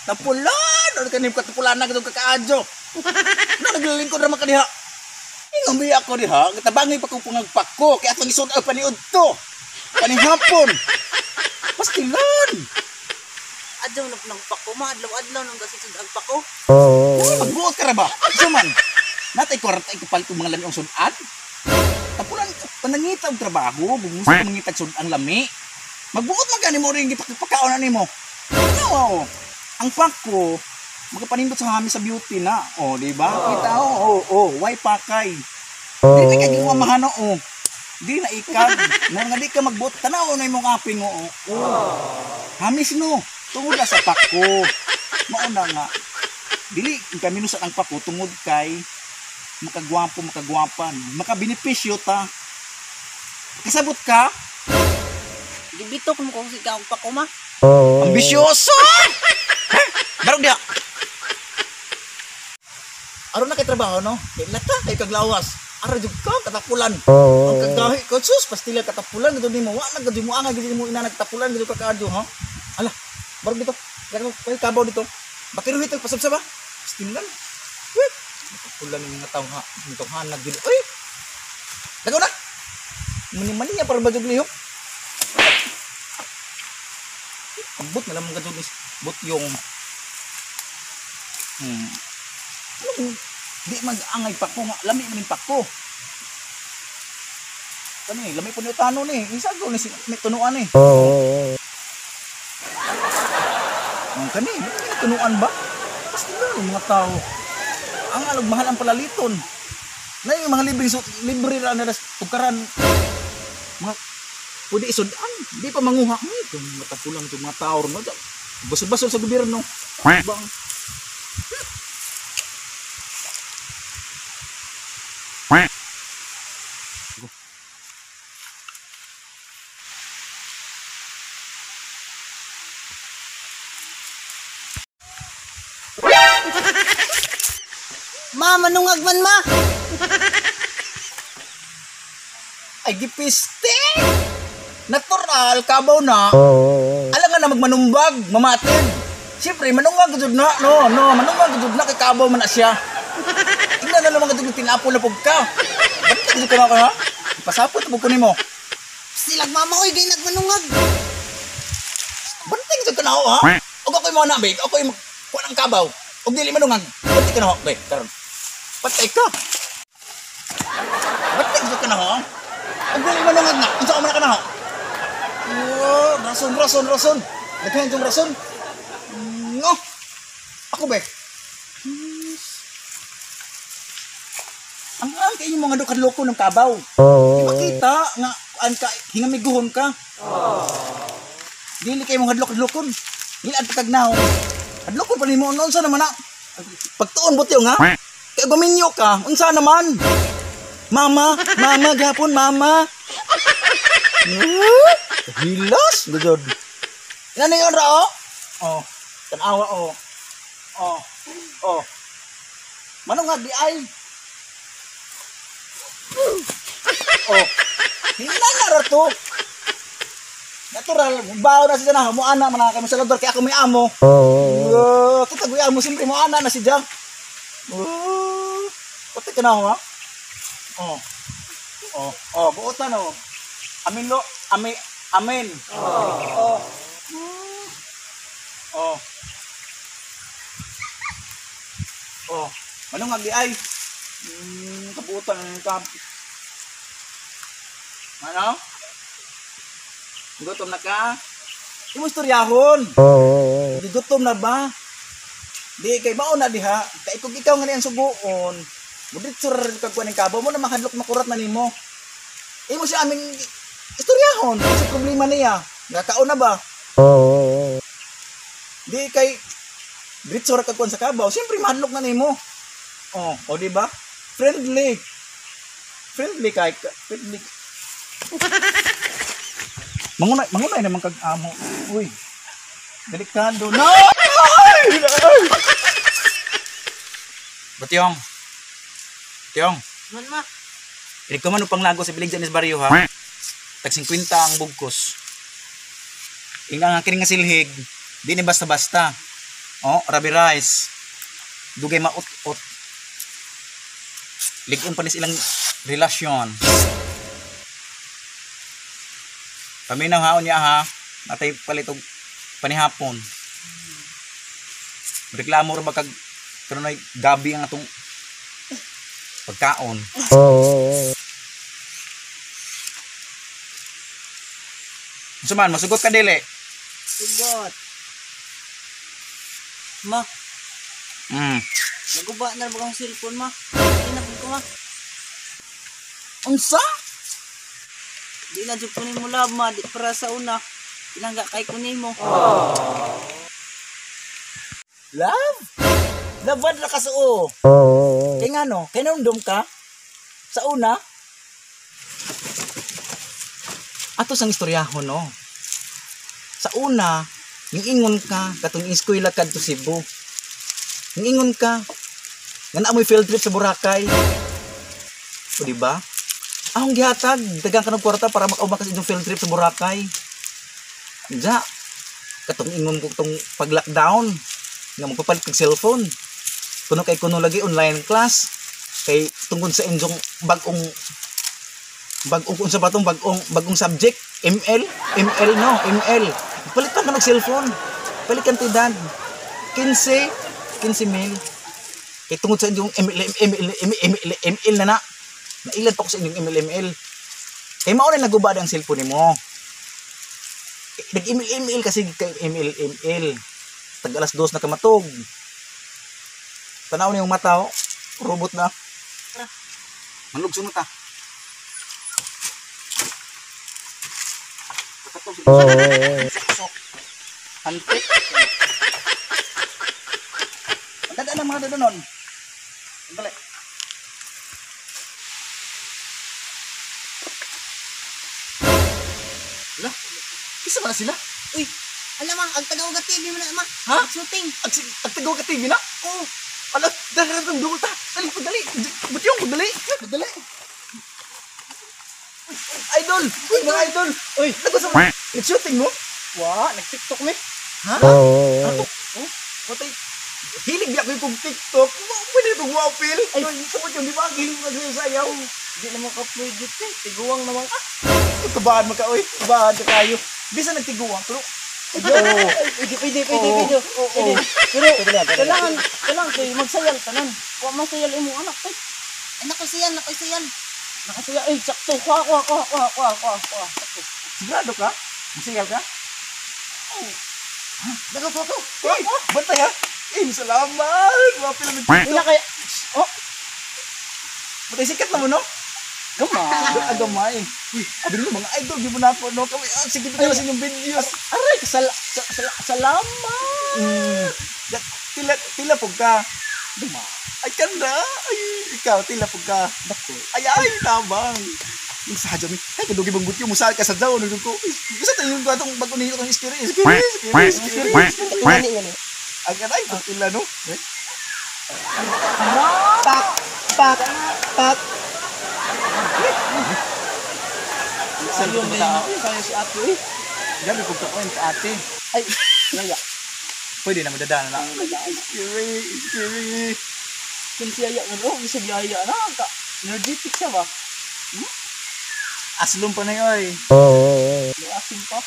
Tapulan! Ano kanim katapulan na itong kakaadyo? Ano naglalingkod naman ka diha? Ingami ako diha, katabangay pa kong pangagpak ko, kaya itong isod ay paniod to. Panihapon. Pastilan. Adlaw na ng pako, adlaw nang gasisod ang pako. Magbuot ka na ba? Isa man. Natay ko ratay kapalit yung mga lami ang sudan. Tapulan, panangita ang trabaho, bumusa ang mangitag sudan lami. Magbuot magani mo rin, ipagpakaon na ni mo. Ano? Ang pako, magkapanindot sa kami sa beauty na. O, di ba? Kita, why pakay? Di na kaging mamahano, Di na ikag. Nga di ka magbuot, tanaw na yung mga aping, Hamis no, tungod na sa pako. Mauna nga. Dili, kami nusa ang pako, tungod kay makagwapan, makabinipisyo ta. Kasabot ka? Gibitok mo kung sigaw ang pako ma. Ambisyoso! Barog dia. Aron na kay trabaho no? Kay lata kay kaglawas. Ara jud ka katapulan. Ang kagahi ko sus pastila katapulan gid nimo. Wa na gid mo anga gid mo ina nagtapulan gid ka kaadyo ha. Ala, barog dito. Garo kay kabaw dito. Bakiruhit og pasabsa ba? Pastilan. Wait. Katapulan ng mga tawo ha. Nitong hanag gid. Oy. Dago na. Mani-mani niya para bajog lihok. Abot na lang mga gajod but yung di mag-angay pa ko nga lami man pa ko kani lami po ni tano ni isa go ni may tunuan ni kani may tunuan ba kasi lang mga tao ang alag mahal ang palaliton na yung mga libre ra na tukaran mga pwede isudan di pa manguha kung matapulang itong mga tao no basol-basol sa gobyerno bang Ma, manungag man ma. ay gipiste natural kabaw na alam nga na magmanumbag mamatid siyempre manungag gud na manungag gud na kay kabaw man na siya tingnan na naman gud tinapo na pug ka bakit gud ka ha pasapot pug ko nimo Silag mama oy gay nagmanungag. bantay gud ka na ha og ako'y mo na big ako'y kuha ng kabaw og dili manungag bantay ka na ho big karon patay ka bantay gud ka na ha og dili manungag na unsa ka man ka na ho rason. Nagkain yung rason. No. Ako ba? Ang kayo yung mga dukad-loko ng kabaw. Makita nga hingamiguhon ka. Dili kayo mga hadlok-hadlokon. Dili at pagkagnaw. Hadlokon pa ni mo. Unsa naman na? Pagtuon buti yung ha? Kaya guminyo ka. Unsa naman? Mama, gapon, mama. Hilas, gajod. Ano yun, Rao? Tanawa, Manong nga, di ay. Hinala to. Natural, bawa na siya na, muana, manang kami sa labor, kaya ako may amo. Kita ko amo, siyempre muana na siya. Pati ka na ako, ha? Buotan, Amin lo, amen. Manong nga di ay. Kabutan ng kamp. Ano? Gutom na ka? Di mo istoryahon. Di gutom na ba? Di kay baon na diha. Kay kung ikaw nga niyang subuon, mudit surar kagkuha ng kabaw mo na makadlok makurat na nimo. Imo siya aming istoryahon kasi problema niya. Nakaon na ba? Di kay ditsura kagkuha sa kabaw, siyempre mahadlok na nimo. Di ba? Friendly kay friendly. Mangunay naman kag amo. Uy. Delikado na. Batyong. Man ma. Dili ko man upang lago sa bilig sa baryo ha. Tag 50 ang bugkos. Inga nga kini nga silhig, di ni basta-basta. Oh, rabi rice. Dugay maut-ut. Ligon pa ni silang relasyon. Paminaw haon niya ha. Natay palit og panihapon. Reklamo ra ba kag kanunay gabi ang atong pagkaon. Suman, masugot ka dili. Sugot. Ma, naguba na ba ang cellphone ma? Inapin ko ma. Unsa? Di na jud kunin mo love ma, di para sa una. Pinangga kay kunin mo. Love? Love na ka suo. Kay ngano? Kay nandom ka? Sa una? Ato sang istoryahon no. Sa una, ningingon ka katong eskwela kadto Cebu. Ningingon ka nga naa mo'y field trip sa Boracay. O di ba? Ahong gihatag, dagang ka ng kwarta para makaubah ka sa inyong field trip sa Boracay. Ja, katong ingon ko tong pag-lockdown nga magpapalit kag cellphone. Kuno kay kuno lagi online class kay tungkol sa inyong bagong unsa ba tong bagong subject ML no ML palit pa ng cellphone palit kantidad 15 mil kay tungod sa inyong ML na nailan pa ko sa inyong ML kay mao na nagubad ang cellphone nimo nag ML kasi kay ML tag alas 2 na kamatog tanaw niyong mata robot na manlog sunod ta. Sok. Hantik. Dada na mga dadanon. Dali. Wala. Kisa man sila? Uy, alam mang ang tagaw ka TV mo na ma. Ha? Shooting. Ag tagaw ka TV na? Oo. Ala, dali na itong dulta. Dali, pagdali. Butyong, pagdali. Pagdali. Idol! Uy, mga idol! Uy, nag-shooting mo? Wa, nag-TikTok mi. Ha? Ano? Oh, patay. Hilig di ako yung TikTok. Pwede itong wapil. Ay, sabot yung di ba? Hilig mo nagsasayaw. Di naman ka pwede eh. Tiguang naman ka. Tabahan mo ka, uy. Tabahan ka kayo. Bisa nagtiguang, pero... Pwede. Pero, kailangan kayo magsayal tanan. Wa masayal imo anak eh. Ay, nakasayal. Nakasayal, ay, sakto. Kuha. Sakto. Sigurado ka? Masayal ka? Nakafoto. Uy, bantay ha. Salamat. Wapil na nagtito. Ina kaya, Bantay, sikat na mo, no? gamay. Agamay. Uy, abin mo mga idol, di mo na ako, no? Sige, ito sa inyong videos. Aray, salamat. Tila po ka. Ay, kanda. Ay, ikaw, tila po ka. Ay, tabang. Yung sa hadyo, ay, kadugi bang butyo mo sa ka sa daw. Gusto tayo yung batong bago niyo itong iskiri. Ang kanay, tila, no? Pak. Kaya si ate eh. Gabi kong kakuin sa ate. Ay, naya. Pwede na madadaan na. Iskiri. Kung siya isang yaya na. Energetic siya ba? Aslong pa na yun. May asin pa.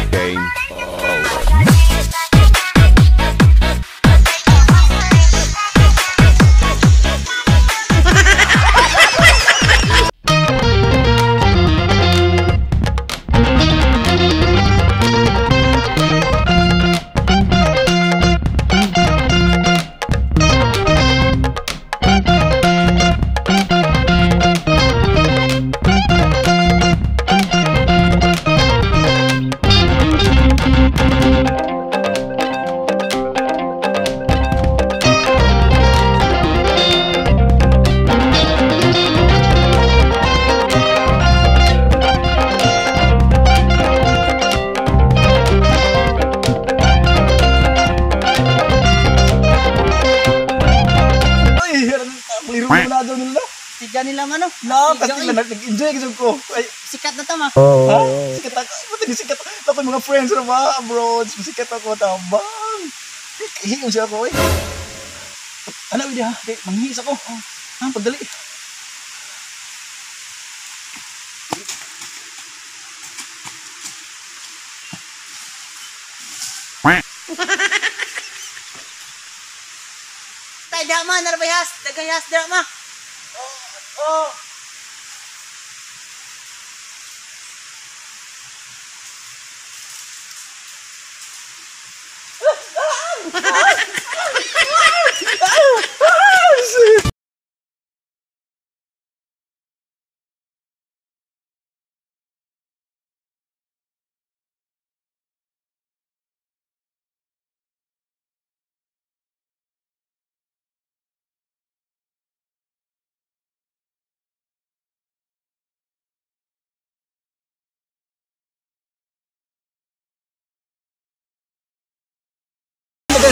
Game nilang ano. Nakakatila na, nag-enjoy kasi ko. Ay, Sikat na tama. ha? Sikat ako. Ba't sikat ako yung mga friends na ba, bro? Sikat ako, tabang. Hihiyon siya ako, eh. Ano, hindi ha? Manghihis ako. Ha, pagdali. Tay, dama, narbayas. Dagayas, dama. Oh.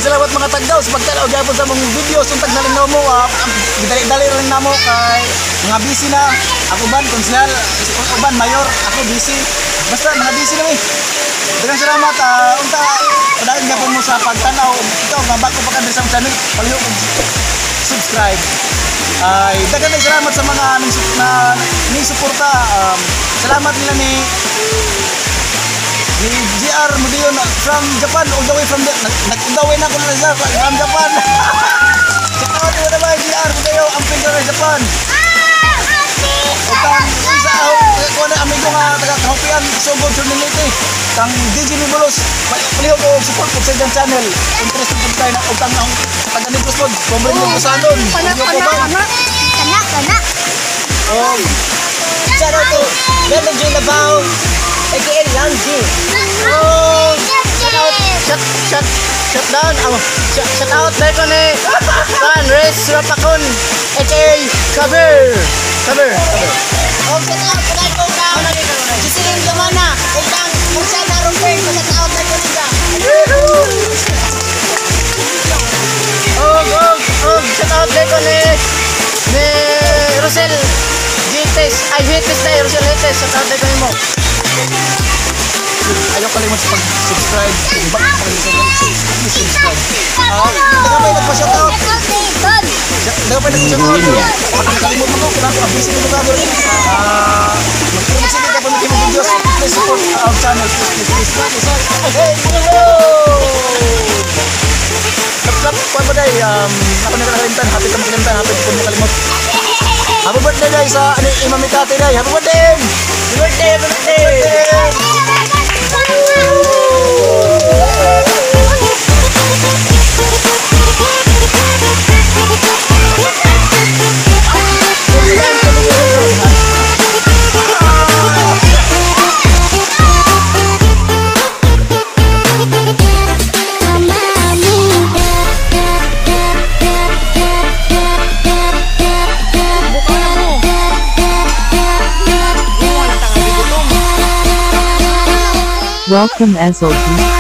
Salamat mga tagdaw sa pagtalaw gyapon sa mong video suntag na rin mo dali rin namo kay mga busy na ako ban konsehal uban mayor ako busy basta mga busy na mi daghang salamat unta padayon gyapon mo sa pagtanaw ikaw nga bago pa ka sa channel palihog subscribe ay daghang salamat sa mga ning suporta salamat nila ni GR Mudion from Japan all the way from nag-undawin ako na siya from Japan. Shout out mo na ba GR Mudion ang pinto ng Japan. Kang isa ako na amigo nga taga-kahopian Sugod Journality kang DJ Nibolos palihog ko support ko sa iyang channel interested po tayo na utang ng taga-Negros po kumrin mo sa anon Kanak. Shout out to Lelo J. Labao, aka Young G. Shut down. Shout out dahil ko ni Rez Rapakon, aka Cover. Oh, shout out dahil ko ka. Jisiling Yamana, utang Mursana Rumpin, shout out dahil ko nila. Shout out dahil ko ni Rosel Hites, dahil Rosel Hites, shout out dahil ko ni mo. ayaw kalimut sa pag-subscribe back pa rin sa subscribe daga pa nagpa-shoutout daga pa nagpa-shoutout kalimut mo ko kailangan busy nito ka doon magsige ka pa ng mga videos please support our channel please hey Lap, kuwan mo day, ako nagkakalimtan, happy ka makalimtan, happy ko makalimot. Happy birthday day sa Imam Mikati day, happy birthday! Happy birthday! Welcome SOG.